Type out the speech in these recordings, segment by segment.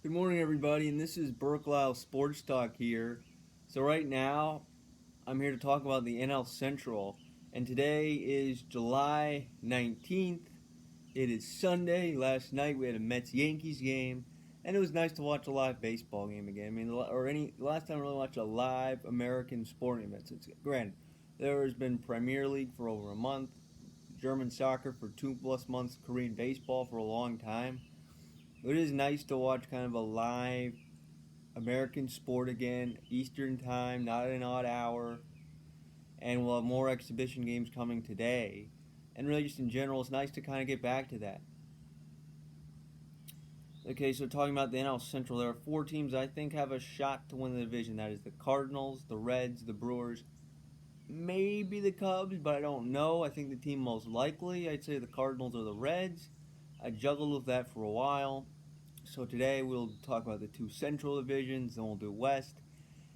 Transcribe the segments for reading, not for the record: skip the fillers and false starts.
Good morning, everybody, and this is Burke Lyle Sports Talk here. So, right now, I'm here to talk about the NL Central, and today is July 19th. It is Sunday. Last night we had a Mets Yankees game, and it was nice to watch a live baseball game again. I mean, last time I really watched a live American sporting event. Granted, there has been Premier League for over a month, German soccer for 2+ months, Korean baseball for a long time. It is nice to watch kind of a live American sport again, Eastern time, not at an odd hour, and we'll have more exhibition games coming today. And really, just in general, it's nice to kind of get back to that. Okay, so talking about the NL Central, there are four teams I think have a shot to win the division. That is the Cardinals, the Reds, the Brewers, maybe the Cubs, but I don't know. I think the team most likely, I'd say the Cardinals or the Reds. I juggled with that for a while. So today we'll talk about the two Central divisions, then we'll do West.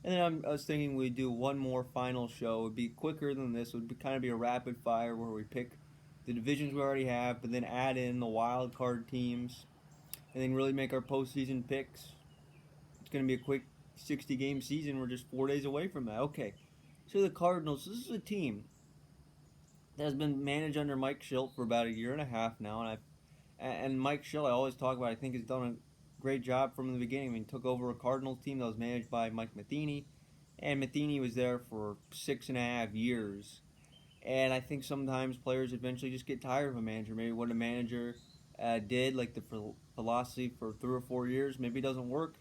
And then I was thinking we'd do one more final show. It would be quicker than this. It would kind of be a rapid fire where we pick the divisions we already have, but then add in the wild card teams, and then really make our postseason picks. It's going to be a quick 60-game season. We're just 4 days away from that. Okay, so the Cardinals. This is a team that has been managed under Mike Shildt for about a year and a half now, and Mike Shildt, I always talk about. I think has done a great job from the beginning. I mean, took over a Cardinals team that was managed by Mike Matheny, and Matheny was there for 6.5 years. And I think sometimes players eventually just get tired of a manager. Maybe what a manager did, like the philosophy for 3 or 4 years, maybe it doesn't work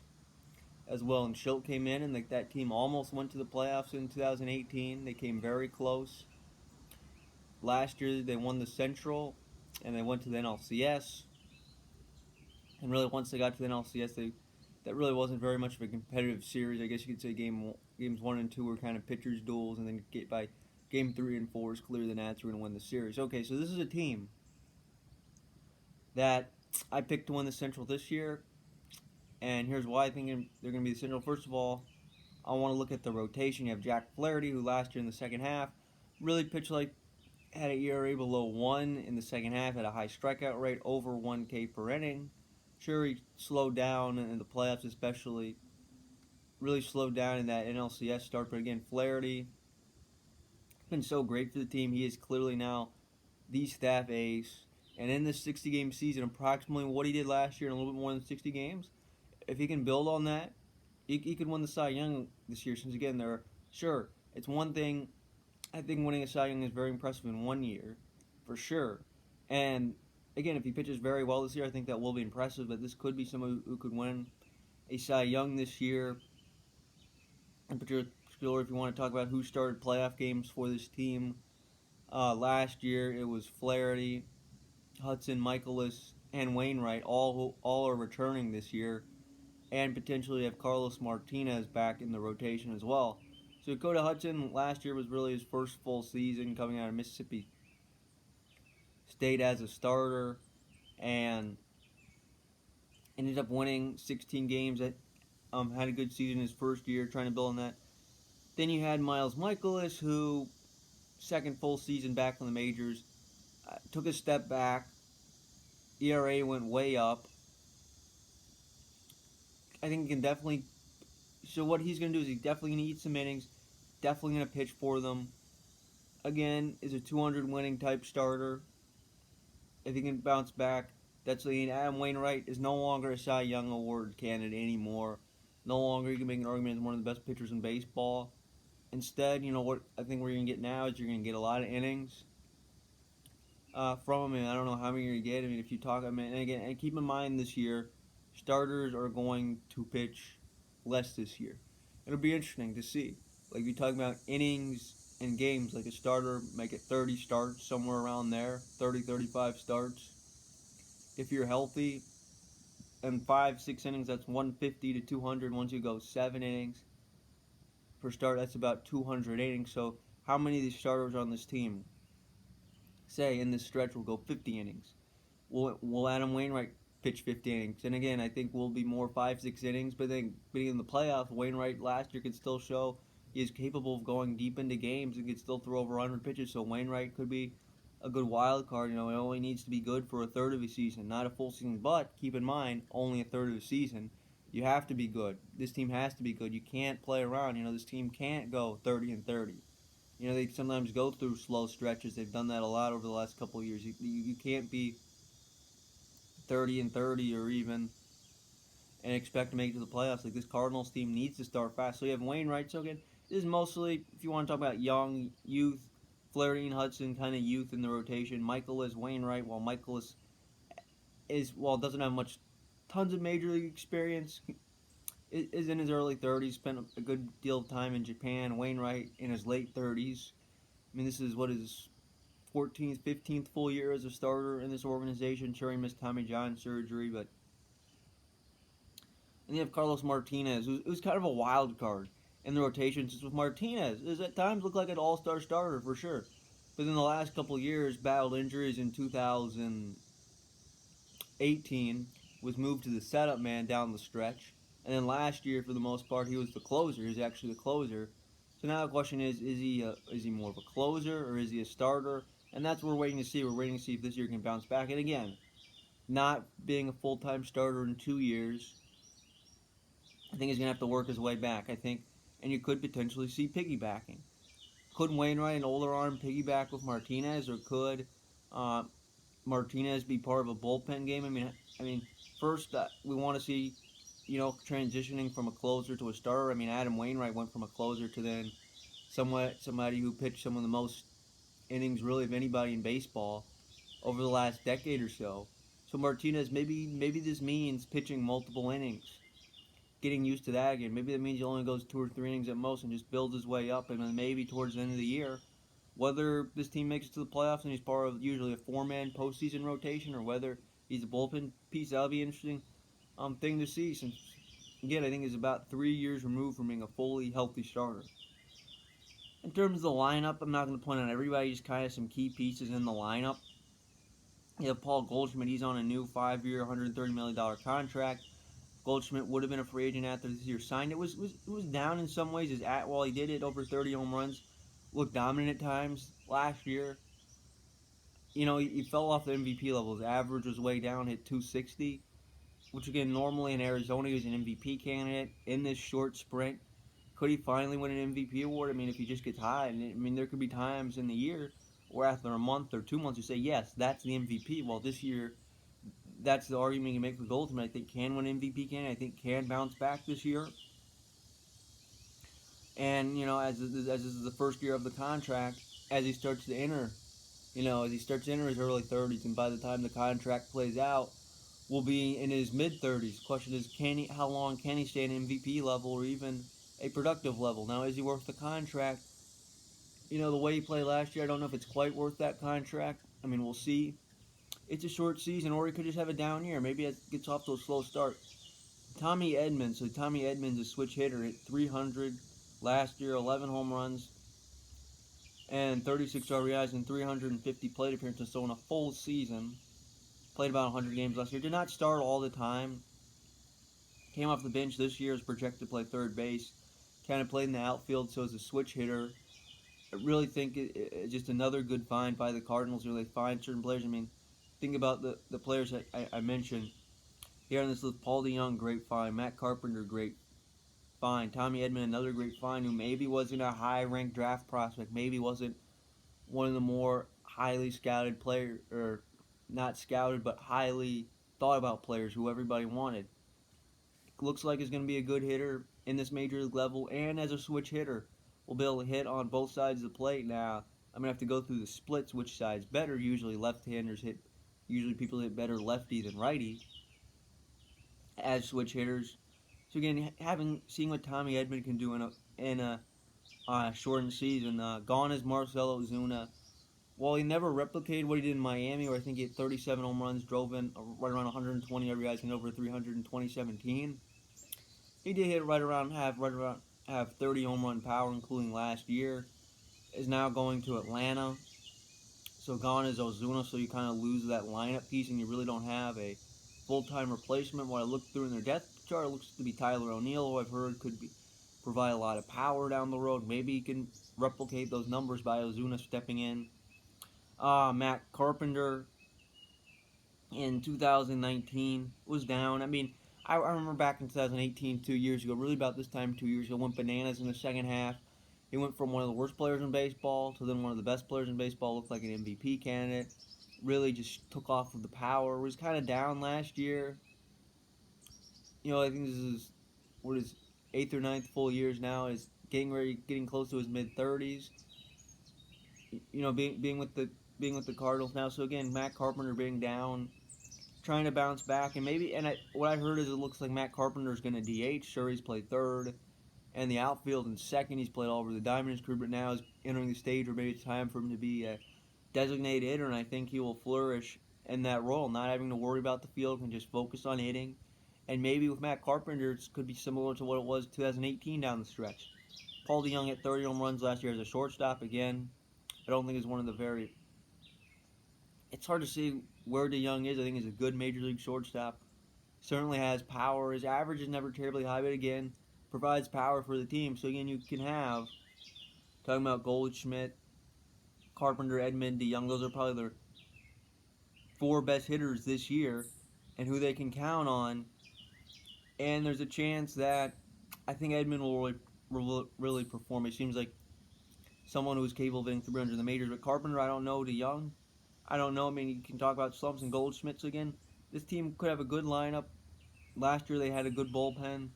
as well. And Shildt came in, and like that team almost went to the playoffs in 2018. They came very close. Last year they won the Central, and they went to the NLCS. And really, once they got to the NLCS, that really wasn't very much of a competitive series. I guess you could say games 1 and 2 were kind of pitchers' duels, and then by game 3 and 4 is clear the Nats were going to win the series. Okay, so this is a team that I picked to win the Central this year, and here's why I think they're going to be the Central. First of all, I want to look at the rotation. You have Jack Flaherty, who last year in the second half really pitched like had an ERA below 1 in the second half, had a high strikeout rate, over 1K per inning. Sure, he slowed down in the playoffs, especially. Really slowed down in that NLCS start, but again, Flaherty been so great for the team. He is clearly now the staff ace. And in this 60-game season, approximately what he did last year in a little bit more than 60 games, if he can build on that, he could win the Cy Young this year. Since again, sure, it's one thing. I think winning a Cy Young is very impressive in 1 year, for sure. And again, if he pitches very well this year, I think that will be impressive. But this could be someone who could win a Cy Young this year. In particular, if you want to talk about who started playoff games for this team last year, it was Flaherty, Hudson, Michaelis, and Wainwright. All are returning this year, and potentially have Carlos Martinez back in the rotation as well. So Dakota Hudson last year was really his first full season coming out of Mississippi State as a starter, and ended up winning 16 games. Had a good season his first year, trying to build on that. Then you had Miles Michaelis, who second full season back from the majors, took a step back. ERA went way up. I think he can definitely. So what he's going to do is he's definitely going to eat some innings. Definitely going to pitch for them. Again, is a 200 winning type starter. If he can bounce back, that's the Adam Wainwright is no longer a Cy Young Award candidate anymore. No longer you can make an argument as one of the best pitchers in baseball. Instead, what I think we're going to get now is you're going to get a lot of innings from him, and I don't know how many you're going to get. I mean, if you talk, and again, and keep in mind this year, starters are going to pitch less this year. It'll be interesting to see. Like you talk about innings and games, like a starter make it 30 starts, somewhere around there, 30, 35 starts. If you're healthy, and 5, 6 innings, that's 150 to 200. Once you go 7 innings per start, that's about 200 innings. So how many of these starters on this team, say in this stretch, will go 50 innings? Will Adam Wainwright pitch 50 innings? And again, I think we'll be more 5, 6 innings. But then being in the playoffs, Wainwright last year could still show he is capable of going deep into games and could still throw over 100 pitches. So Wainwright could be a good wild card. It only needs to be good for a third of a season, not a full season. But keep in mind, only a third of a season. You have to be good. This team has to be good. You can't play around. This team can't go 30-30. They sometimes go through slow stretches. They've done that a lot over the last couple of years. You can't be 30-30 or even and expect to make it to the playoffs. Like, this Cardinals team needs to start fast. So you have Wainwright. So again, this is mostly, if you want to talk about young youth, Flaherty and Hudson, kind of youth in the rotation. Michael is Wainwright, while Michael doesn't have tons of major league experience, is in his early 30s, spent a good deal of time in Japan. Wainwright in his late 30s. I mean, this is his 14th, 15th full year as a starter in this organization. Sure, he missed Tommy John surgery, but. And you have Carlos Martinez, who's kind of a wild card in the rotation. Since with Martinez, is at times looked like an all-star starter for sure. But in the last couple of years, battled injuries. In 2018, was moved to the setup man down the stretch. And then last year, for the most part, he was the closer. He was actually the closer. So now the question is he more of a closer or is he a starter? And that's what we're waiting to see. We're waiting to see if this year can bounce back. And again, not being a full-time starter in 2 years, I think he's going to have to work his way back, and you could potentially see piggybacking. Could Wainwright, an older arm, piggyback with Martinez, or could Martinez be part of a bullpen game? I mean, first, we want to see, transitioning from a closer to a starter. I mean, Adam Wainwright went from a closer to then somebody who pitched some of the most innings, really, of anybody in baseball over the last decade or so. So Martinez, maybe this means pitching multiple innings. Getting used to that again. Maybe that means he only goes 2 or 3 innings at most and just builds his way up, and then maybe towards the end of the year, whether this team makes it to the playoffs and he's part of usually a 4-man postseason rotation, or whether he's a bullpen piece, that'll be an interesting thing to see, since, again, I think he's about 3 years removed from being a fully healthy starter. In terms of the lineup, I'm not going to point out everybody, just kind of some key pieces in the lineup. You have Paul Goldschmidt. He's on a new 5-year, $130 million contract. Goldschmidt would have been a free agent after this year signed. It was down in some ways. While he did it over 30 home runs, looked dominant at times last year. He fell off the MVP level. His average was way down, hit 260, which again, normally in Arizona, he was an MVP candidate. In this short sprint, could he finally win an MVP award? I mean, if he just gets high, there could be times in the year where after a month or 2 months you say, yes, that's the MVP. Well, this year, that's the argument you make for Goldschmidt. I think can win MVP candidate. I think can bounce back this year. And as this is the first year of the contract, as he starts to enter his early 30s, and by the time the contract plays out, will be in his mid 30s. Question is, how long can he stay at an MVP level or even a productive level? Now, is he worth the contract? The way he played last year, I don't know if it's quite worth that contract. I mean, we'll see. It's a short season, or he could just have a down year. Maybe it gets off to a slow start. Tommy Edmonds, a switch hitter, hit 300 last year, 11 home runs, and 36 RBIs and 350 plate appearances. So in a full season, played about 100 games last year. Did not start all the time. Came off the bench this year, is projected to play third base. Kind of played in the outfield, so as a switch hitter. I really think it's just another good find by the Cardinals, where they find certain players. I mean, think about the players that I mentioned here on this list. Paul DeJong, great find. Matt Carpenter, great find. Tommy Edman, another great find, who maybe wasn't a high-ranked draft prospect, maybe wasn't one of the more highly scouted players, or not scouted, but highly thought-about players who everybody wanted. Looks like he's going to be a good hitter in this major league level, and as a switch hitter, will be able to hit on both sides of the plate. Now, I'm going to have to go through the splits, which side's better. Usually people hit better lefty than righty as switch hitters. So again, seeing what Tommy Edman can do in a shortened season. Gone is Marcell Ozuna. While he never replicated what he did in Miami, where I think he had 37 home runs, drove in right around 120 RBIs and over 300 in 2017, he did hit have 30 home run power, including last year. Is now going to Atlanta. So gone is Ozuna, so you kind of lose that lineup piece, and you really don't have a full-time replacement. What I looked through in their depth chart, it looks to be Tyler O'Neill, who I've heard could provide a lot of power down the road. Maybe he can replicate those numbers by Ozuna stepping in. Matt Carpenter in 2019 was down. I mean, I remember back in 2018, 2 years ago, really about this time 2 years ago, went bananas in the second half. He went from one of the worst players in baseball to then one of the best players in baseball, looked like an MVP candidate. Really just took off with the power. Was kind of down last year. I think this is what his eighth or ninth full years now. Is getting close to his mid 30s. Being with the Cardinals now. So again, Matt Carpenter being down, trying to bounce back, and what I heard is it looks like Matt Carpenter is going to DH. Sure, he's played third, and the outfield in second. He's played all over the diamond in his career, but now is entering the stage where maybe it's time for him to be a designated hitter, and I think he will flourish in that role, not having to worry about the field and just focus on hitting. And maybe with Matt Carpenter, it could be similar to what it was 2018 down the stretch. Paul DeJong hit 30 home runs last year as a shortstop. Again, I don't think he's one of the very. It's hard to see where DeJong is. I think he's a good major league shortstop. Certainly has power. His average is never terribly high, but again, provides power for the team. So again, you can have, talking about Goldschmidt, Carpenter, Edman, DeJong, those are probably their four best hitters this year and who they can count on. And there's a chance that I think Edman will really perform. He seems like someone who's capable of hitting 300 in the majors. But Carpenter, I don't know. DeJong, I don't know. I mean, you can talk about slumps and Goldschmidts again. This team could have a good lineup. Last year they had a good bullpen.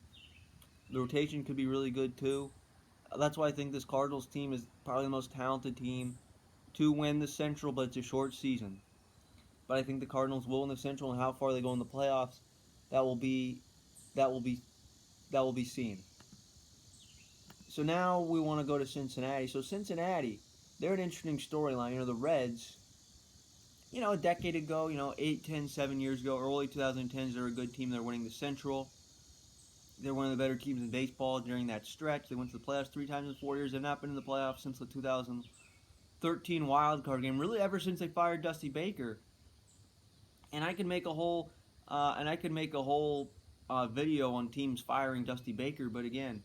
The rotation could be really good too. That's why I think this Cardinals team is probably the most talented team to win the Central, but it's a short season. But I think the Cardinals will win the Central, and how far they go in the playoffs, that will be seen. So now we want to go to Cincinnati. So Cincinnati, they're an interesting storyline. The Reds, a decade ago, 8, 10, 7 years ago, early 2010s, they're a good team. They're winning the Central. They're one of the better teams in baseball during that stretch. They went to the playoffs 3 times in 4 years. They've not been in the playoffs since the 2013 wild card game, really ever since they fired Dusty Baker. And I could make a whole video on teams firing Dusty Baker, but again,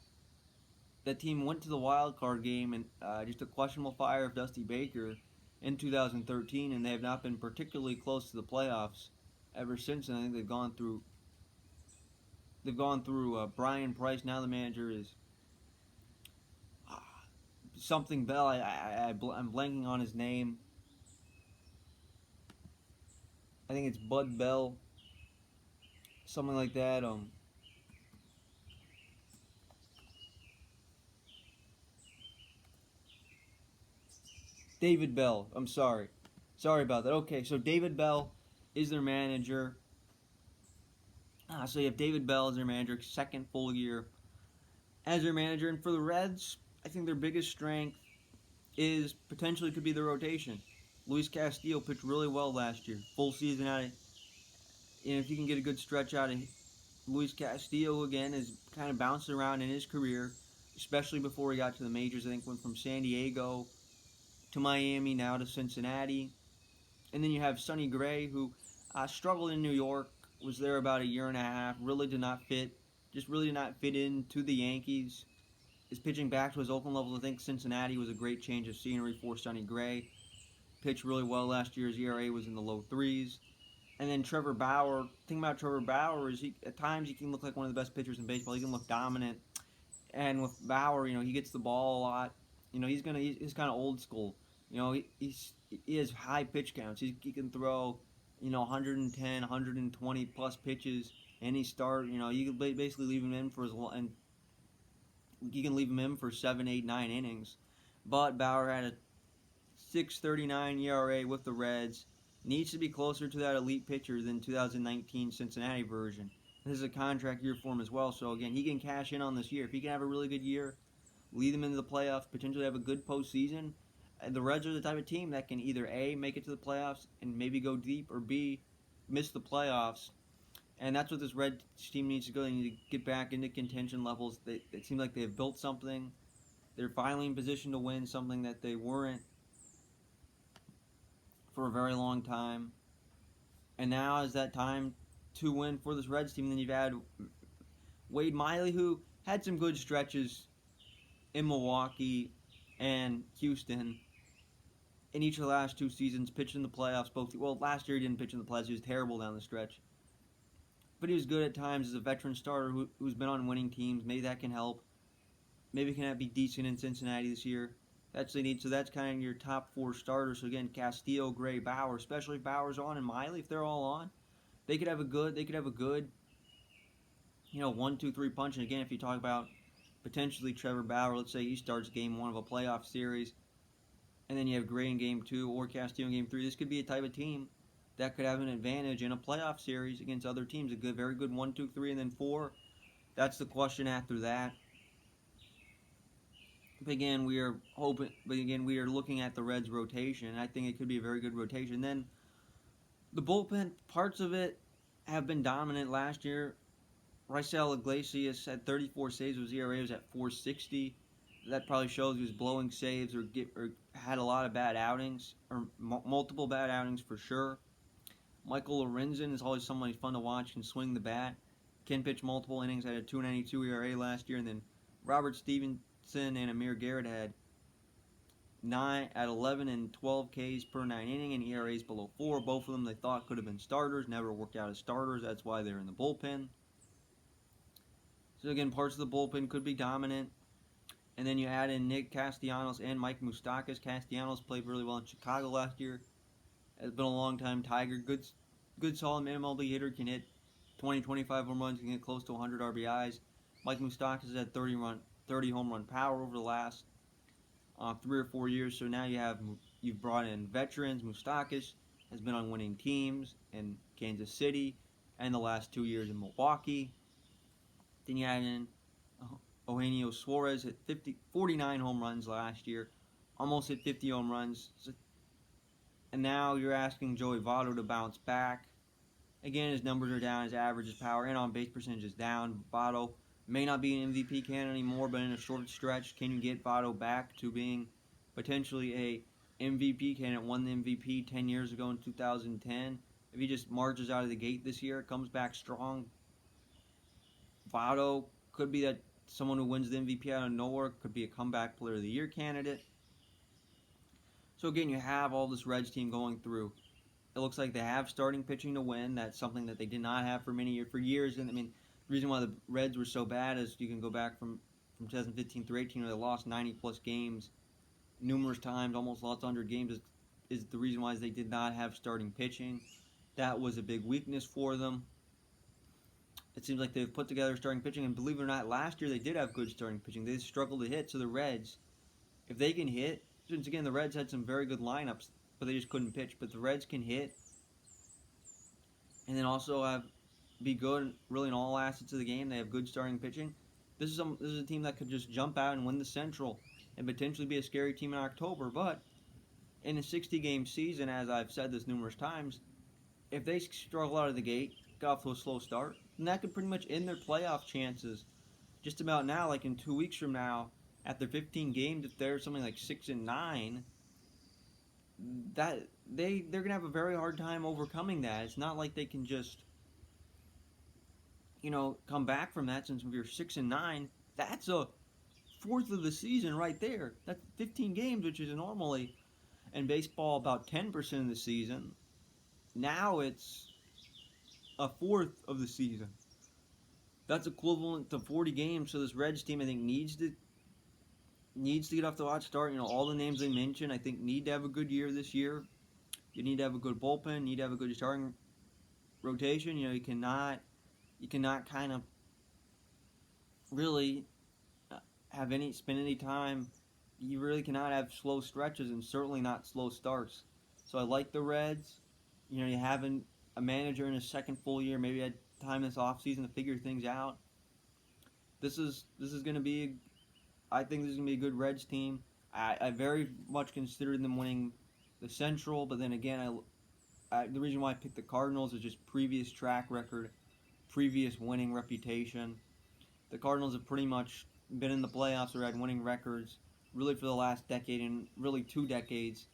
that team went to the wild card game and just a questionable fire of Dusty Baker in 2013, and they have not been particularly close to the playoffs ever since. And I think they've gone through Brian Price. Now the manager is something Bell. I'm blanking on his name. I think it's Bud Bell, something like that. David Bell. I'm sorry about that. Okay, so David Bell is their manager. So you have David Bell as their manager, second full year as their manager. And for the Reds, I think their biggest strength is potentially could be the rotation. Luis Castillo pitched really well last year, full season out of. If you can get a good stretch out of Luis Castillo again, is kind of bouncing around in his career, especially before he got to the majors. I think went from San Diego to Miami, now to Cincinnati. And then you have Sonny Gray, who struggled in New York, was there about a year and a half, really did not fit into the Yankees. Is pitching back to his Oakland levels. I think Cincinnati was a great change of scenery for Sonny Gray. Pitched really well last year. His ERA was in the low 3s. And then Trevor Bauer. The thing about Trevor Bauer is at times he can look like one of the best pitchers in baseball. He can look dominant. And with Bauer, he gets the ball a lot. He's kind of old school. He has high pitch counts. He can throw, 110, 120 plus pitches any start. You can basically leave him in and you can leave him in for 7, 8, 9 innings. But Bauer had a 6.39 ERA with the Reds. Needs to be closer to that elite pitcher than 2019 Cincinnati version. This is a contract year for him as well. So again, he can cash in on this year. If he can have a really good year, lead them into the playoffs, potentially have a good postseason. And the Reds are the type of team that can either A, make it to the playoffs and maybe go deep, or B, miss the playoffs. And that's what this Reds team needs to go. They need to get back into contention levels. It seems like they have built something. They're finally in position to win something that they weren't for a very long time. And now is that time to win for this Reds team. And then you've had Wade Miley, who had some good stretches in Milwaukee and Houston in each of the last 2 seasons, pitched in the playoffs. Last year he didn't pitch in the playoffs. He was terrible down the stretch. but he was good at times as a veteran starter who's been on winning teams. Maybe that can help. Maybe can be decent in Cincinnati this year. That's what they need. So that's kind of your top 4 starters. So again, Castillo, Gray, Bauer, especially if Bauer's on and Miley, if they're all on, they could have a good, 1-2-3 punch. And again, if you talk about potentially Trevor Bauer, let's say he starts game 1 of a playoff series, and then you have Gray in game 2 or Castillo in game 3. This could be a type of team that could have an advantage in a playoff series against other teams. A good, very good 1, 2, 3, and then 4. That's the question after that. But again, we are looking at the Reds' rotation, and I think it could be a very good rotation. Then the bullpen, parts of it have been dominant last year. Raisel Iglesias had 34 saves. His ERA was at 4.60. That probably shows he was blowing saves or had a lot of bad outings, or multiple bad outings for sure. Michael Lorenzen is always someone who's fun to watch, can swing the bat, can pitch multiple innings, had a 2.92 ERA last year. And then Robert Stevenson and Amir Garrett had 11 and 12 Ks per 9 inning and ERAs below 4. Both of them they thought could have been starters, never worked out as starters. That's why they're in the bullpen. So again, parts of the bullpen could be dominant. And then you add in Nick Castellanos and Mike Moustakas. Castellanos played really well in Chicago last year. Has been a long time Tiger. Good solid MLB hitter. Can hit 20, 25 home runs. Can get close to 100 RBIs. Mike Moustakas has had 30 home run power over the last 3 or 4 years. So now you've brought in veterans. Moustakas has been on winning teams in Kansas City and the last 2 years in Milwaukee. Then you add in Eugenio Suarez hit 49 home runs last year, almost hit 50 home runs. And now you're asking Joey Votto to bounce back. Again, his numbers are down, his average, his power, and on base percentage is down. Votto may not be an MVP candidate anymore, but in a short stretch, can you get Votto back to being potentially a MVP candidate? Won the MVP 10 years ago in 2010. If he just marches out of the gate this year, comes back strong, Votto could be that someone who wins the MVP out of nowhere, could be a comeback player of the year candidate. So again, you have all this Reds team going through. It looks like they have starting pitching to win. That's something that they did not have for years. And I mean, the reason why the Reds were so bad is you can go back from 2015 through 18, where they lost 90 plus games numerous times, almost lost 100 games. Is the reason why they did not have starting pitching. That was a big weakness for them. It seems like they've put together starting pitching, and believe it or not, last year they did have good starting pitching. They struggled to hit. So the Reds, if they can hit, since again the Reds had some very good lineups, but they just couldn't pitch. But the Reds can hit, and then also be good really in all assets of the game. They have good starting pitching. This is a team that could just jump out and win the Central and potentially be a scary team in October. But in a 60-game season, as I've said this numerous times, if they struggle out of the gate, get off to a slow start, then that could pretty much end their playoff chances just about now. Like in 2 weeks from now, after 15 games, if they're something like 6-9, that they're gonna have a very hard time overcoming that. It's not like they can just come back from that. Since if you're 6-9, that's a fourth of the season right there. That's 15 games, which is normally in baseball about 10% of the season. Now it's a fourth of the season. That's equivalent to 40 games. So this Reds team, I think, needs to get off the hot start. All the names they mentioned, I think, need to have a good year this year. You need to have a good bullpen. You need to have a good starting rotation. You cannot kind of really spend any time. You really cannot have slow stretches, and certainly not slow starts. So I like the Reds. You having a manager in his second full year, maybe had time this offseason to figure things out. This is going to be, I think this is going to be a good Reds team. I very much considered them winning the Central, but then again, the reason why I picked the Cardinals is just previous track record, previous winning reputation. The Cardinals have pretty much been in the playoffs or had winning records really for the last decade and really 2 decades.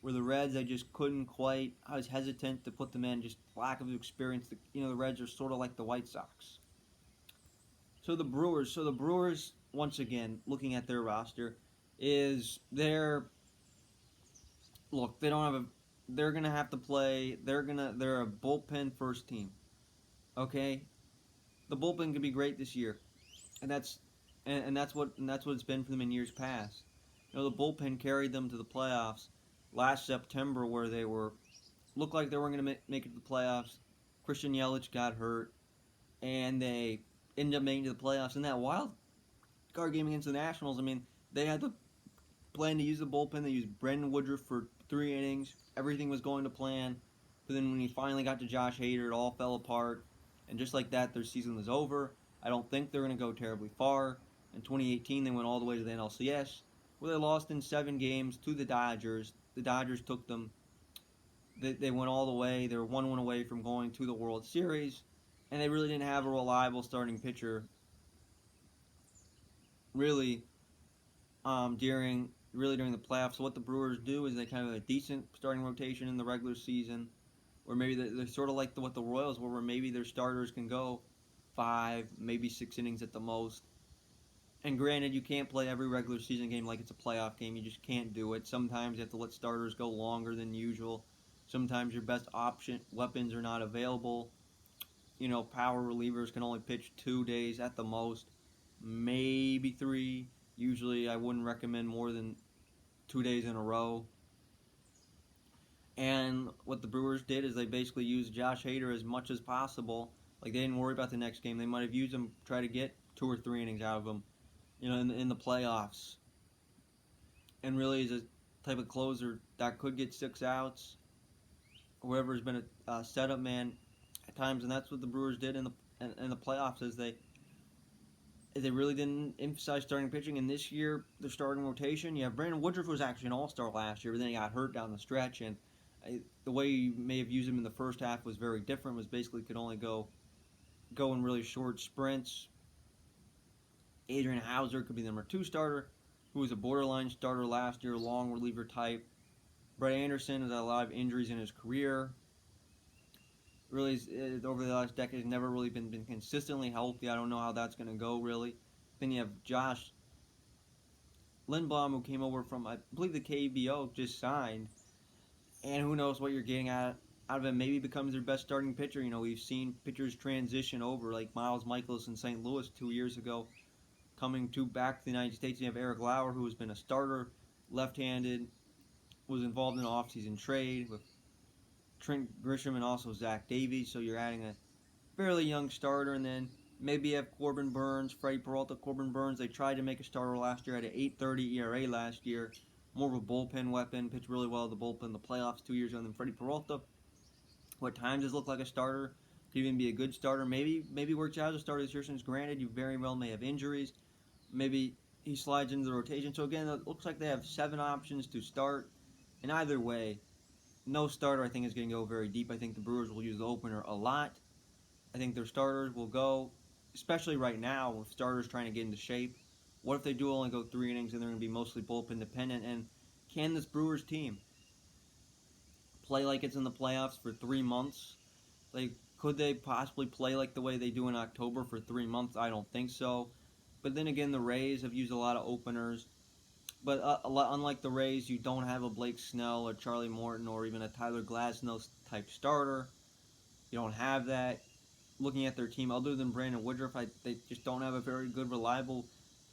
Where the Reds, I just couldn't quite. I was hesitant to put them in, just lack of experience. The Reds are sort of like the White Sox. So the Brewers, once again, looking at their roster, they don't have they're gonna have to play. They're a bullpen first team. Okay, the bullpen could be great this year, and that's what it's been for them in years past. The bullpen carried them to the playoffs last September, where they were looked like they weren't going to make it to the playoffs. Christian Yelich got hurt, and they ended up making it to the playoffs. In that wild card game against the Nationals, I mean, they had the plan to use the bullpen. They used Brandon Woodruff for 3 innings. Everything was going to plan. But then when he finally got to Josh Hader, it all fell apart. And just like that, their season was over. I don't think they're going to go terribly far. In 2018, they went all the way to the NLCS, where they lost in 7 games to the Dodgers. The Dodgers took them. They went all the way. They were 1-1 away from going to the World Series. And they really didn't have a reliable starting pitcher, really, during the playoffs. So what the Brewers do is they kind of have a decent starting rotation in the regular season, or maybe they're sort of like what the Royals were, where maybe their starters can go 5, maybe 6 innings at the most. And granted, you can't play every regular season game like it's a playoff game. You just can't do it. Sometimes you have to let starters go longer than usual. Sometimes your best option weapons are not available. Power relievers can only pitch 2 days at the most, maybe 3. Usually, I wouldn't recommend more than 2 days in a row. And what the Brewers did is they basically used Josh Hader as much as possible. Like, they didn't worry about the next game. They might have used him, try to get 2 or 3 innings out of him, in the playoffs. And really, is a type of closer that could get 6 outs. Whoever has been a setup man at times, and that's what the Brewers did in the playoffs, is they really didn't emphasize starting pitching. And this year, their starting rotation, you have Brandon Woodruff, was actually an all-star last year, but then he got hurt down the stretch, and the way you may have used him in the first half was very different. Was basically could only go in really short sprints. Adrian Hauser could be the number 2 starter, who was a borderline starter last year, long reliever type. Brett Anderson has had a lot of injuries in his career. Really, over the last decade, has never really been consistently healthy. I don't know how that's going to go, really. Then you have Josh Lindblom, who came over from, I believe, the KBO, just signed. And who knows what you're getting out of him. Maybe becomes their best starting pitcher. We've seen pitchers transition over, like Miles Michaelis in St. Louis 2 years ago, coming back to the United States. You have Eric Lauer, who has been a starter, left-handed, was involved in an offseason trade with Trent Grisham and also Zach Davies. So you're adding a fairly young starter, and then maybe you have Corbin Burns, Freddie Peralta. Corbin Burns, they tried to make a starter last year, had an 8.30 ERA last year. More of a bullpen weapon, pitched really well at the bullpen in the playoffs 2 years ago. And then Freddie Peralta, what times has looked like a starter, could even be a good starter. Maybe works out as a starter this year, since granted you very well may have injuries. Maybe he slides into the rotation. So again, it looks like they have 7 options to start. And either way, no starter I think is going to go very deep. I think the Brewers will use the opener a lot. I think their starters will go, especially right now with starters trying to get into shape. What if they do only go 3 innings and they're going to be mostly bullpen dependent? And can this Brewers team play like it's in the playoffs for 3 months? Could they possibly play like the way they do in October for 3 months? I don't think so. But then again, the Rays have used a lot of openers. But unlike the Rays, you don't have a Blake Snell or Charlie Morton or even a Tyler Glasnow type starter. You don't have that. Looking at their team, other than Brandon Woodruff, they just don't have a very good, reliable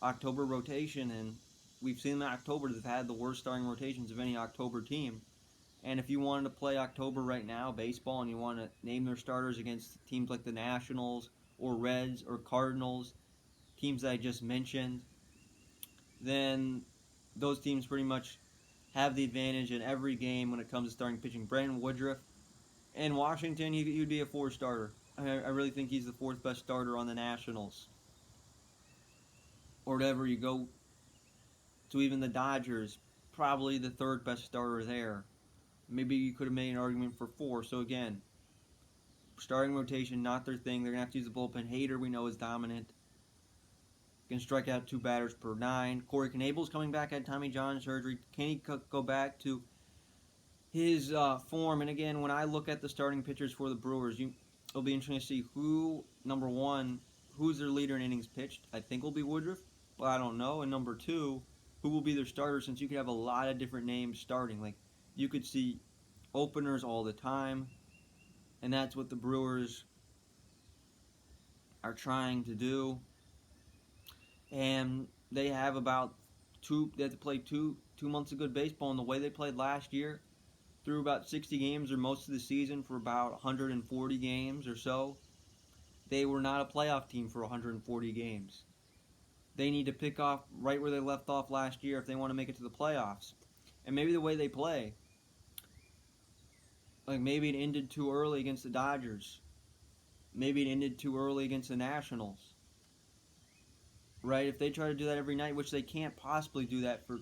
October rotation. And we've seen in October they've had the worst starting rotations of any October team. And if you wanted to play October right now, baseball, and you want to name their starters against teams like the Nationals or Reds or Cardinals, teams that I just mentioned, then those teams pretty much have the advantage in every game when it comes to starting pitching. Brandon Woodruff in Washington, he'd be a 4 starter. I really think he's the 4th best starter on the Nationals. Or whatever, you go to even the Dodgers, probably the 3rd best starter there. Maybe you could have made an argument for 4. So again, starting rotation, not their thing. They're going to have to use the bullpen. Hader, we know, is dominant. Can strike out 2 batters per 9. Corey Knebel's coming back, had Tommy John surgery. Can he go back to his form? And again, when I look at the starting pitchers for the Brewers, it'll be interesting to see who, number 1, who's their leader in innings pitched. I think will be Woodruff, but I don't know. And number 2, who will be their starter, since you could have a lot of different names starting. Like, you could see openers all the time, and that's what the Brewers are trying to do. And they have about they have to play 2 months of good baseball, and the way they played last year, through about 60 games or most of the season for about 140 games or so, they were not a playoff team for 140 games. They need to pick off right where they left off last year if they want to make it to the playoffs. And maybe the way they play, like maybe it ended too early against the Dodgers. Maybe it ended too early against the Nationals. Right? If they try to do that every night, which they can't possibly do that for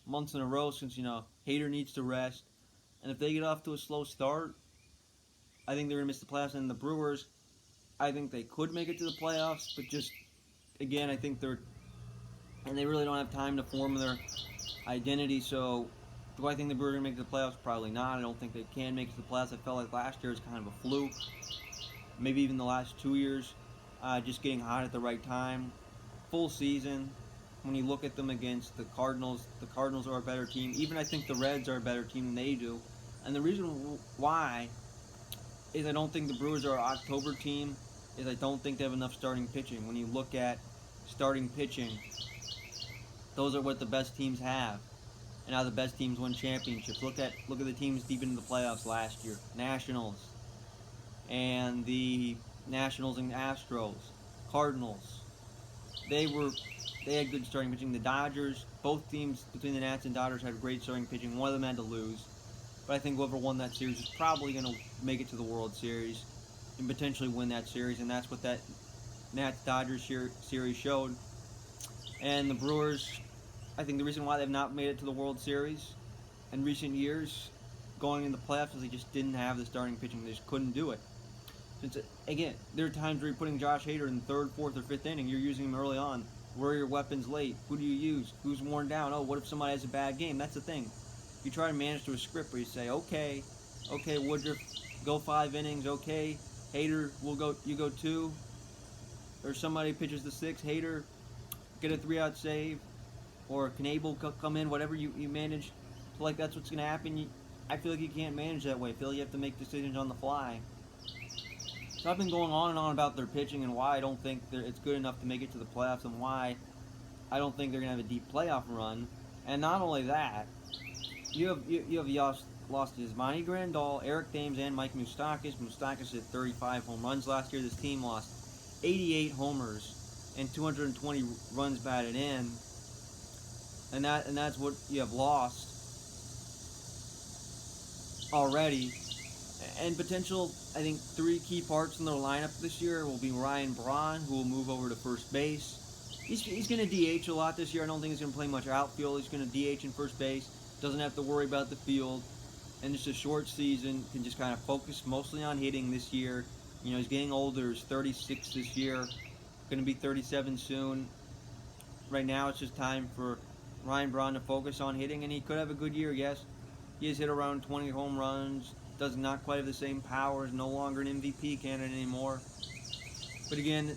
months in a row since, Hader needs to rest. And if they get off to a slow start, I think they're going to miss the playoffs. And the Brewers, I think they could make it to the playoffs, but just, again, I think they really don't have time to form their identity. So, do I think the Brewers are going to make the playoffs? Probably not. I don't think they can make it to the playoffs. I felt like last year was kind of a fluke. Maybe even the last 2 years, just getting hot at the right time. Full season, when you look at them against the Cardinals are a better team. Even I think the Reds are a better team than they do. And the reason why is I don't think the Brewers are an October team, is I don't think they have enough starting pitching. When you look at starting pitching, those are what the best teams have. And how the best teams win championships. Look at the teams deep into the playoffs last year. Nationals. And the Nationals and Astros. Cardinals. They had good starting pitching. The Dodgers, both teams between the Nats and Dodgers had great starting pitching. One of them had to lose. But I think whoever won that series is probably going to make it to the World Series and potentially win that series. And that's what that Nats-Dodgers series showed. And the Brewers, I think the reason why they've not made it to the World Series in recent years going into the playoffs is they just didn't have the starting pitching. They just couldn't do it. Since, again, there are times where you're putting Josh Hader in the third, fourth, or fifth inning. You're using him early on. Where are your weapons late? Who do you use? Who's worn down? Oh, what if somebody has a bad game? That's the thing. You try to manage to a script where you say, okay, Woodruff, go 5 innings. Okay, Hader, you go 2. Or somebody pitches the 6. Hader, get a 3-out save. Or Knable come in, whatever you manage. So, like, that's what's going to happen. I feel like you can't manage that way. I feel like you have to make decisions on the fly. So I've been going on and on about their pitching and why I don't think it's good enough to make it to the playoffs and why I don't think they're going to have a deep playoff run. And not only that, you have lost Yasmani Grandal, Eric Thames, and Mike Moustakas. Moustakas hit 35 home runs last year. This team lost 88 homers and 220 runs batted in. And that's what you have lost already. And potential, I think, 3 key parts in their lineup this year will be Ryan Braun, who will move over to first base. He's going to DH a lot this year. I don't think he's going to play much outfield. He's going to DH in first base. Doesn't have to worry about the field. And just a short season. Can just kind of focus mostly on hitting this year. He's getting older. He's 36 this year. Going to be 37 soon. Right now, it's just time for Ryan Braun to focus on hitting. And he could have a good year, yes. He has hit around 20 home runs. Does not quite have the same power. Is no longer an MVP candidate anymore. But again,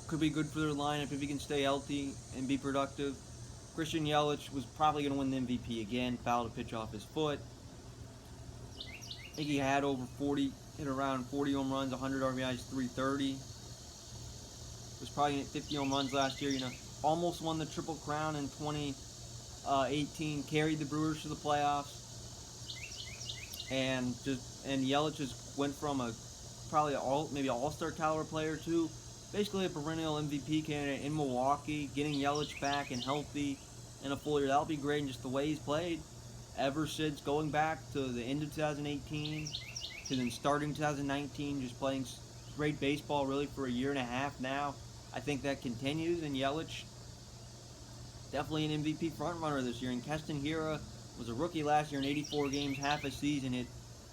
could be good for their lineup if he can stay healthy and be productive. Christian Yelich was probably going to win the MVP again. Fouled a pitch off his foot. I think he had hit around 40 home runs, 100 RBIs, 330. Was probably at 50 home runs last year. Almost won the Triple Crown in 2018. Carried the Brewers to the playoffs. And Yelich just went from maybe all-star caliber player to basically a perennial MVP candidate in Milwaukee. Getting Yelich back and healthy in a full year, that'll be great. And just the way he's played ever since going back to the end of 2018 to then starting 2019, just playing great baseball really for a year and a half now. I think that continues, and Yelich definitely an MVP frontrunner this year. And Keston Hiura was a rookie last year in 84 games, half a season, hit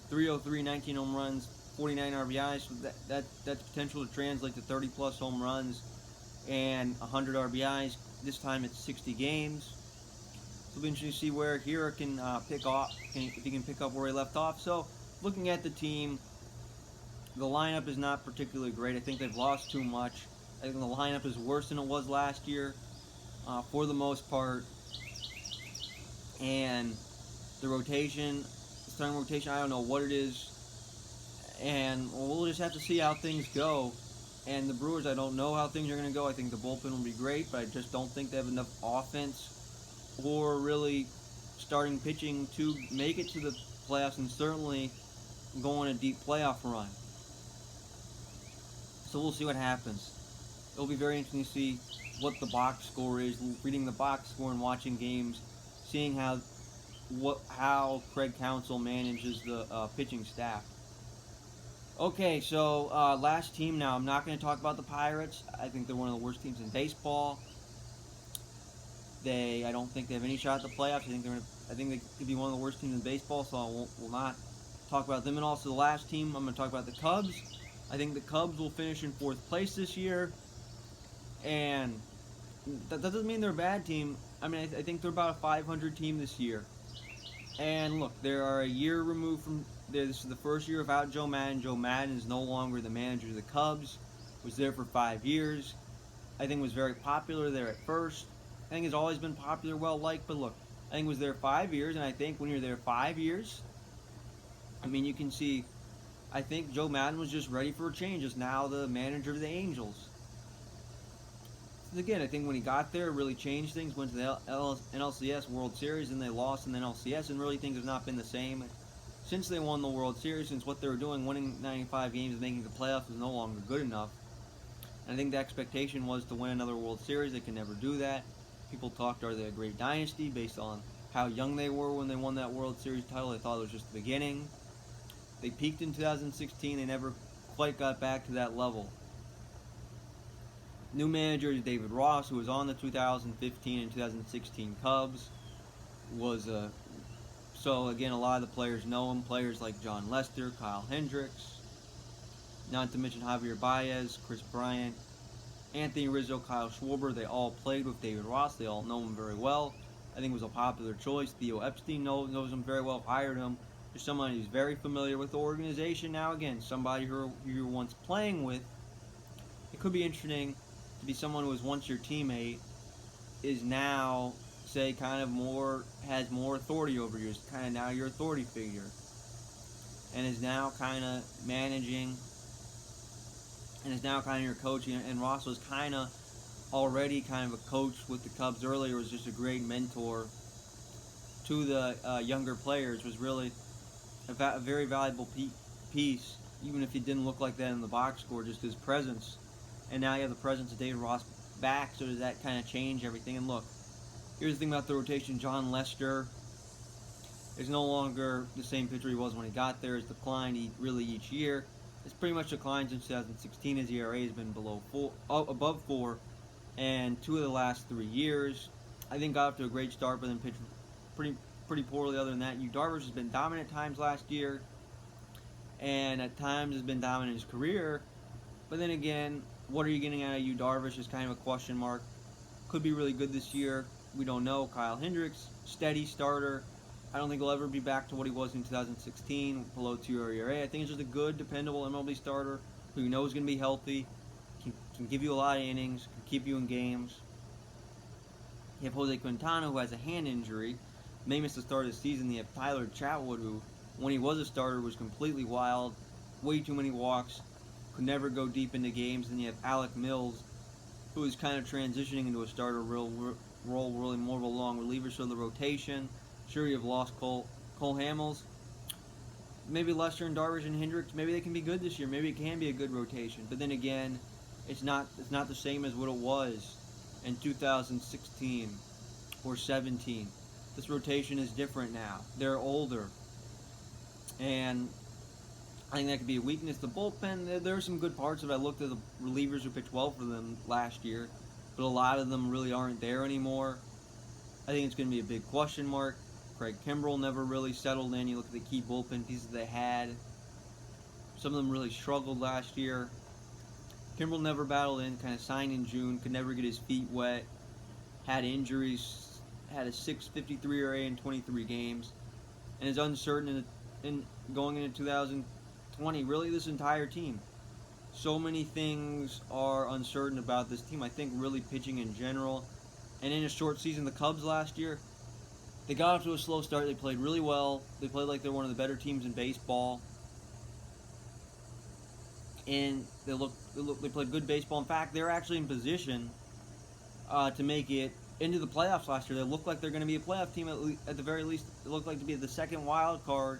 303, 19 home runs, 49 RBIs. So that's potential to translate to 30-plus home runs and 100 RBIs. This time it's 60 games. So it'll be interesting to see where Hiura can if he can pick up where he left off. So looking at the team, the lineup is not particularly great. I think they've lost too much. I think the lineup is worse than it was last year for the most part. And the starting rotation, I don't know what it is. And we'll just have to see how things go. And the Brewers, I don't know how things are going to go. I think the bullpen will be great, but I just don't think they have enough offense or really starting pitching to make it to the playoffs and certainly go on a deep playoff run. So we'll see what happens. It'll be very interesting to see what the box score is, reading the box score and watching games, seeing how Craig Counsell manages the pitching staff. Okay, so last team now. I'm not going to talk about the Pirates. I think they're one of the worst teams in baseball. I don't think they have any shot at the playoffs. I think they could be one of the worst teams in baseball. So will not talk about them. And also the last team, I'm going to talk about the Cubs. I think the Cubs will finish in 4th place this year, and that doesn't mean they're a bad team. I mean, I think they're about a 500 team this year. And look, they are a year removed from. This is the first year without Joe Maddon. Joe Maddon is no longer the manager of the Cubs. Was there for 5 years. I think was very popular there at first. I think has always been popular, well liked. But look, I think was there 5 years, and I think when you're there 5 years, I mean, you can see. I think Joe Maddon was just ready for a change. Is now the manager of the Angels. Again, I think when he got there, it really changed things. Went to the NLCS World Series, and they lost in the NLCS, and really things have not been the same since they won the World Series. Since what they were doing, winning 95 games and making the playoffs, was no longer good enough. And I think the expectation was to win another World Series. They can never do that. People talked, are they a great dynasty based on how young they were when they won that World Series title? They thought it was just the beginning. They peaked in 2016. They never quite got back to that level. New manager is David Ross, who was on the 2015 and 2016 Cubs. So again, a lot of the players know him. Players like John Lester, Kyle Hendricks, not to mention Javier Baez, Chris Bryant, Anthony Rizzo, Kyle Schwarber. They all played with David Ross. They all know him very well. I think it was a popular choice. Theo Epstein knows him very well, hired him. There's somebody who's very familiar with the organization now. Again, somebody who you were once playing with. It could be interesting to be someone who was once your teammate, is now, say, has more authority over you, is kind of now your authority figure, and is now kind of managing, and is now kind of your coach. And Ross was kind of already kind of a coach with the Cubs earlier, was just a great mentor to the younger players, was really a very valuable piece, even if he didn't look like that in the box score, just his presence. And now you have the presence of David Ross back, so does that kind of change everything? And look, here's the thing about the rotation. John Lester is no longer the same pitcher he was when he got there. It's declined really each year. It's pretty much declined since 2016. His ERA has been above 4, and 2 of the last 3 years. I think got off to a great start, but then pitched pretty poorly other than that. Yu Darvish has been dominant at times last year, and at times has been dominant in his career. But then again, what are you getting out of Yu Darvish is kind of a question mark. Could be really good this year. We don't know. Kyle Hendricks, steady starter. I don't think he'll ever be back to what he was in 2016, below 2 ERA. I think he's just a good, dependable MLB starter who you know is going to be healthy, can give you a lot of innings, can keep you in games. You have Jose Quintana, who has a hand injury, may miss the start of the season. You have Tyler Chatwood, who, when he was a starter, was completely wild, way too many walks, could never go deep into games. Then you have Alec Mills, who is kind of transitioning into a starter role, really more of a long reliever. So the rotation, sure, you have lost Cole Hamels. Maybe Lester and Darvish and Hendricks, maybe they can be good this year. Maybe it can be a good rotation. But then again, it's not the same as what it was in 2016 or 17. This rotation is different now. They're older. And I think that could be a weakness. The bullpen, there are some good parts of it. I looked at the relievers who pitched well for them last year, but a lot of them really aren't there anymore. I think it's going to be a big question mark. Craig Kimbrell never really settled in. You look at the key bullpen pieces they had. Some of them really struggled last year. Kimbrell never battled in, kind of signed in June, could never get his feet wet, had injuries, had a 6.53 ERA in 23 games, and is uncertain in going into 2020. Really, this entire team. So many things are uncertain about this team. I think really pitching in general. And in a short season, the Cubs last year, they got off to a slow start. They played really well. They played like they're one of the better teams in baseball. and they played good baseball. In fact, they're actually in position to make it into the playoffs last year. They look like they're going to be a playoff team at the very least. It looked like to be the second wild card.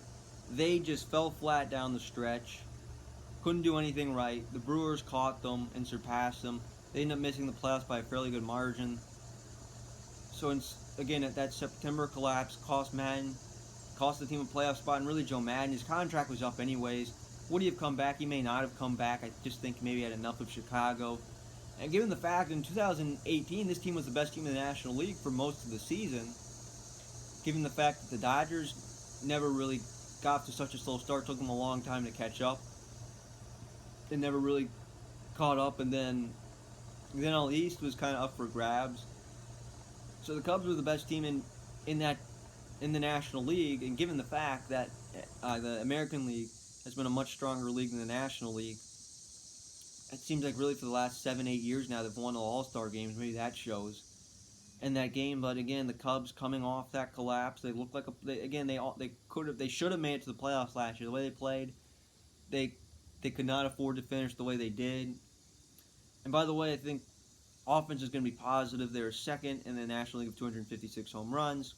They just fell flat down the stretch. Couldn't do anything right. The Brewers caught them and surpassed them. They ended up missing the playoffs by a fairly good margin. So again, at that September collapse cost the team a playoff spot, and really Joe Madden, his contract was up anyways. Would he have come back? He may not have come back. I just think maybe he had enough of Chicago. And given the fact in 2018 this team was the best team in the National League for most of the season, given the fact that the Dodgers never really got to such a slow start, took them a long time to catch up, they never really caught up, and then all East was kind of up for grabs. So the Cubs were the best team in the National League, and given the fact that the American League has been a much stronger league than the National League, it seems like really for the last 7-8 years now they've won All-Star games. Maybe that shows in that game. But again, the Cubs coming off that collapse, they look like they should have made it to the playoffs last year. The way they played, they could not afford to finish the way they did. And by the way, I think offense is going to be positive. They're second in the National League of 256 home runs.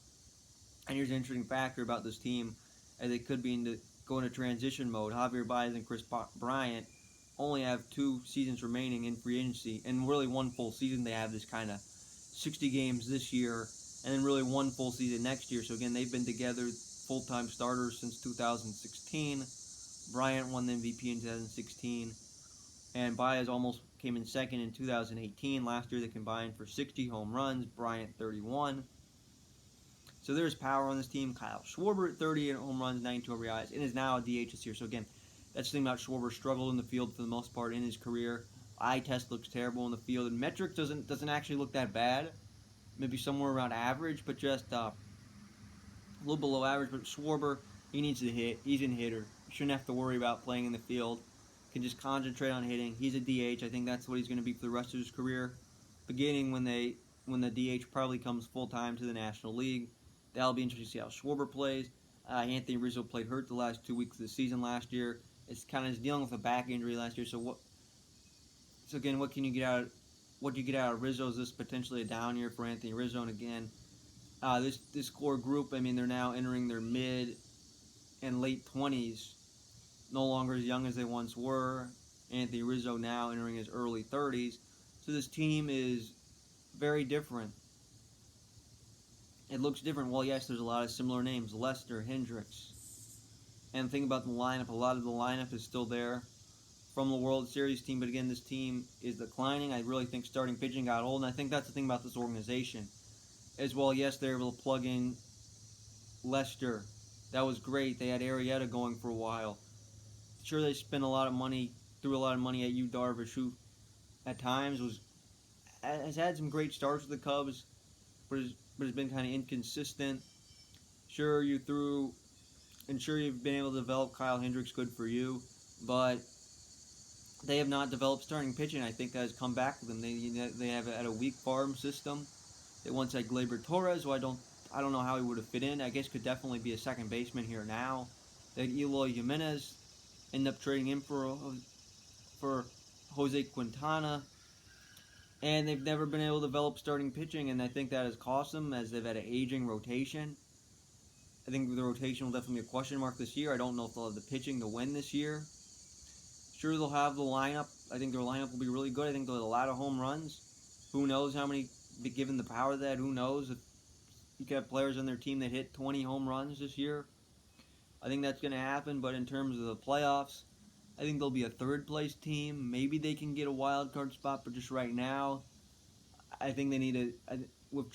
And here's an interesting factor about this team, as they could be go into transition mode. Javier Baez and Chris Bryant only have 2 seasons remaining in free agency, and really 1 full season. They have this kind of 60 games this year, and then really 1 full season next year. So again, they've been together full-time starters since 2016. Bryant won the MVP in 2016, and Baez almost came in second in 2018. Last year they combined for 60 home runs, Bryant 31. So there's power on this team. Kyle Schwarber at 38 home runs, 92 RBIs, and is now a DH this year. So again, that's the thing about Schwarber. Struggled in the field for the most part in his career. Eye test looks terrible in the field, and metrics doesn't actually look that bad. Maybe somewhere around average, but just a little below average. But Schwarber, he needs to hit. He's a hitter. Shouldn't have to worry about playing in the field. Can just concentrate on hitting. He's a DH. I think that's what he's going to be for the rest of his career. Beginning when the DH probably comes full time to the National League. That'll be interesting to see how Schwarber plays. Anthony Rizzo played hurt the last 2 weeks of the season last year. It's kind of dealing with a back injury last year. So again, what can you get out? What you get out of Rizzo? Is this potentially a down year for Anthony Rizzo? And again, this core group. I mean, they're now entering their mid and late 20s, no longer as young as they once were. Anthony Rizzo now entering his early 30s. So this team is very different. It looks different. Well, yes, there's a lot of similar names. Lester, Hendricks. And think about the lineup. A lot of the lineup is still there from the World Series team. But again, this team is declining. I really think starting pitching got old. And I think that's the thing about this organization. As well, yes, they're able to plug in Lester. That was great. They had Arrieta going for a while. Sure, they spent a lot of money, threw a lot of money at Yu Darvish, who at times has had some great starts with the Cubs, but has been kind of inconsistent. Sure, you've been able to develop Kyle Hendricks, good for you, but they have not developed starting pitching. I think that has come back with them. They have had a weak farm system. They once had Gleyber Torres, who I don't know how he would have fit in. I guess could definitely be a second baseman here now. They had Eloy Jimenez, end up trading him for Jose Quintana. And they've never been able to develop starting pitching, and I think that has cost them as they've had an aging rotation. I think the rotation will definitely be a question mark this year. I don't know if they'll have the pitching to win this year. Sure, they'll have the lineup. I think their lineup will be really good. I think they'll have a lot of home runs. Who knows how many, given the power of that, who knows if you could have players on their team that hit 20 home runs this year. I think that's going to happen, but in terms of the playoffs, I think they'll be a third-place team. Maybe they can get a wild card spot, but just right now, I think they need with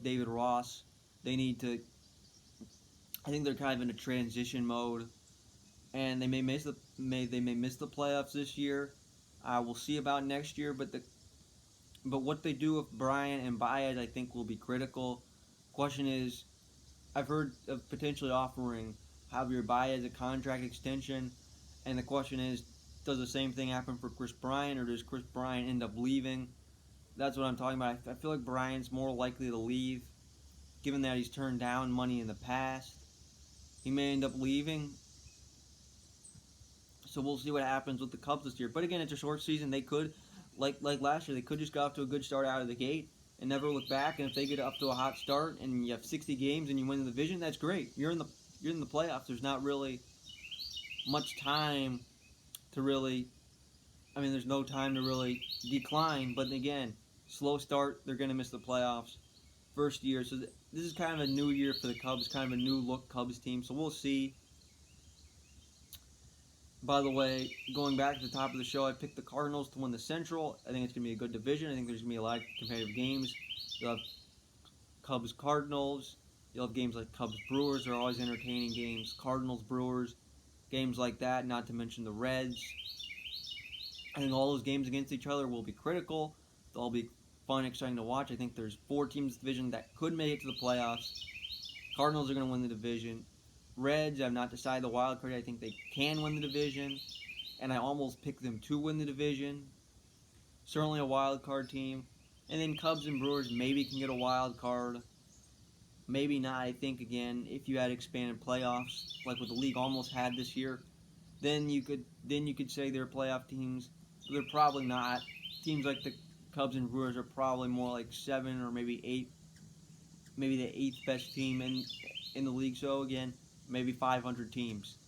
David Ross, they need to. I think they're kind of in a transition mode, and they may miss the playoffs this year. We'll see about next year, but what they do with Bryant and Baez, I think, will be critical. Question is, I've heard of potentially offering Javier Baez a contract extension. And the question is, does the same thing happen for Chris Bryant, or does Chris Bryant end up leaving? That's what I'm talking about. I feel like Bryant's more likely to leave, given that he's turned down money in the past. He may end up leaving. So we'll see what happens with the Cubs this year. But again, it's a short season. They could, like last year, they could just go off to a good start out of the gate and never look back. And if they get up to a hot start and you have 60 games and you win the division, that's great. You're in the playoffs. There's not really much time to really. I mean, there's no time to really decline. But again, slow start. They're going to miss the playoffs first year. So this is kind of a new year for the Cubs, kind of a new look Cubs team. So we'll see. By the way, going back to the top of the show, I picked the Cardinals to win the Central. I think it's going to be a good division. I think there's going to be a lot of competitive games. You'll have Cubs-Cardinals. You'll have games like Cubs-Brewers. They're always entertaining games. Cardinals-Brewers, games like that, not to mention the Reds. I think all those games against each other will be critical. They'll be fun, exciting to watch. I think there's 4 teams in the division that could make it to the playoffs. Cardinals are going to win the division. Reds, I've not decided the wild card. I think they can win the division, and I almost picked them to win the division. Certainly a wild card team. And then Cubs and Brewers maybe can get a wild card. Maybe not. I think, again, if you had expanded playoffs, like what the league almost had this year, then you could say they're playoff teams. But they're probably not. Teams like the Cubs and Brewers are probably more like 7 or maybe 8, maybe the 8th best team in the league. So again, maybe 500 teams.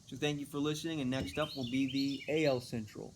So thank you for listening, and next up will be the AL Central.